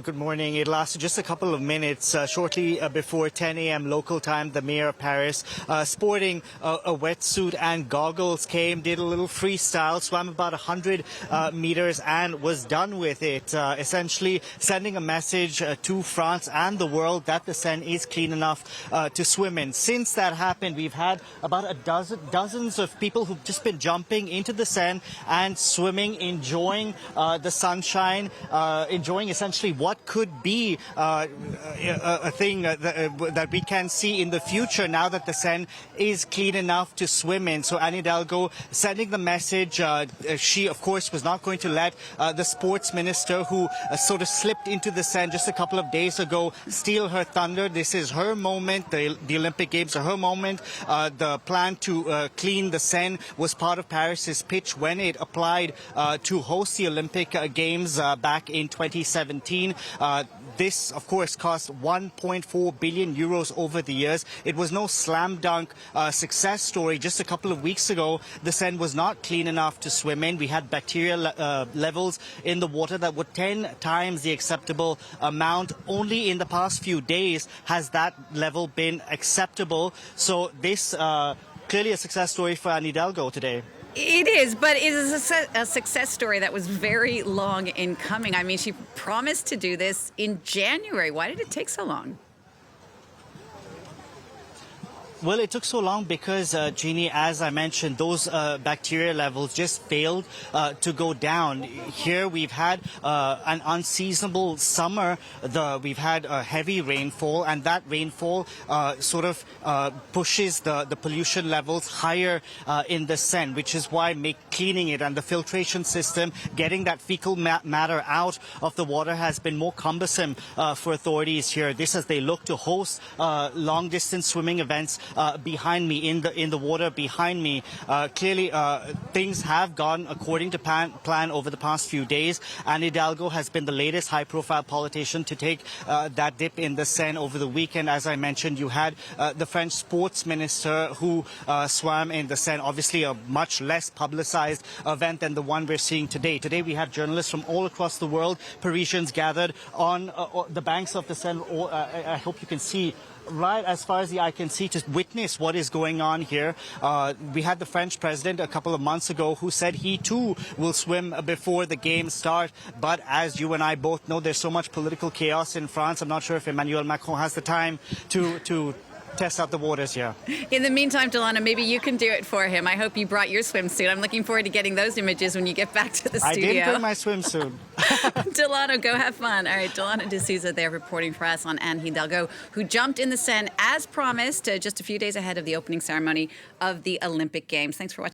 Good morning. It lasted just a couple of minutes. Shortly before 10 a.m. local time, the mayor of Paris, sporting a wetsuit and goggles, came, did a little freestyle, swam about 100 meters and was done with it, essentially sending a message to France and the world that the Seine is clean enough to swim in. Since that happened, we've had about dozens of people who've just been jumping into the Seine and swimming, enjoying the sunshine, enjoying essentially what could be a thing that we can see in the future now that the Seine is clean enough to swim in. So Anne Hidalgo sending the message. She, of course, was not going to let the sports minister, who sort of slipped into the Seine just a couple of days ago, steal her thunder. This is her moment. The Olympic Games are her moment. The plan to clean the Seine was part of Paris's pitch when it applied to host the Olympic Games back in 2017. This, of course, cost 1.4 billion euros over the years. It was no slam dunk success story. Just a couple of weeks ago, the Seine was not clean enough to swim in. We had bacteria levels in the water that were 10 times the acceptable amount. Only in the past few days has that level been acceptable. So this clearly a success story for Anne Hidalgo today. It is, but it is a success story that was very long in coming. I mean, she promised to do this in January. Why did it take so long? Well, it took so long because, Jeannie, as I mentioned, those bacteria levels just failed to go down. Here we've had an unseasonable summer. We've had heavy rainfall, and that rainfall sort of pushes the pollution levels higher in the Seine, which is why cleaning it and the filtration system, getting that fecal matter out of the water has been more cumbersome for authorities here. This as they look to host long-distance swimming events behind me, in the water behind me. Clearly, things have gone according to plan over the past few days. Anne Hidalgo has been the latest high-profile politician to take that dip in the Seine over the weekend. As I mentioned, you had the French sports minister who swam in the Seine, obviously a much less publicized event than the one we're seeing today. Today we had journalists from all across the world, Parisians gathered on the banks of the Seine. I hope you can see right as far as the eye can see to witness what is going on here. We had the French president a couple of months ago who said he too will swim before the games start. But as you and I both know, there's so much political chaos in France. I'm not sure if Emmanuel Macron has the time to test out the waters here. In the meantime, Delano, maybe you can do it for him. I hope you brought your swimsuit. I'm looking forward to getting those images when you get back to the studio. I did bring my swimsuit. Delano, go have fun. All right, Delano D'Souza there reporting for us on Anne Hidalgo, who jumped in the Seine as promised just a few days ahead of the opening ceremony of the Olympic Games. Thanks for watching.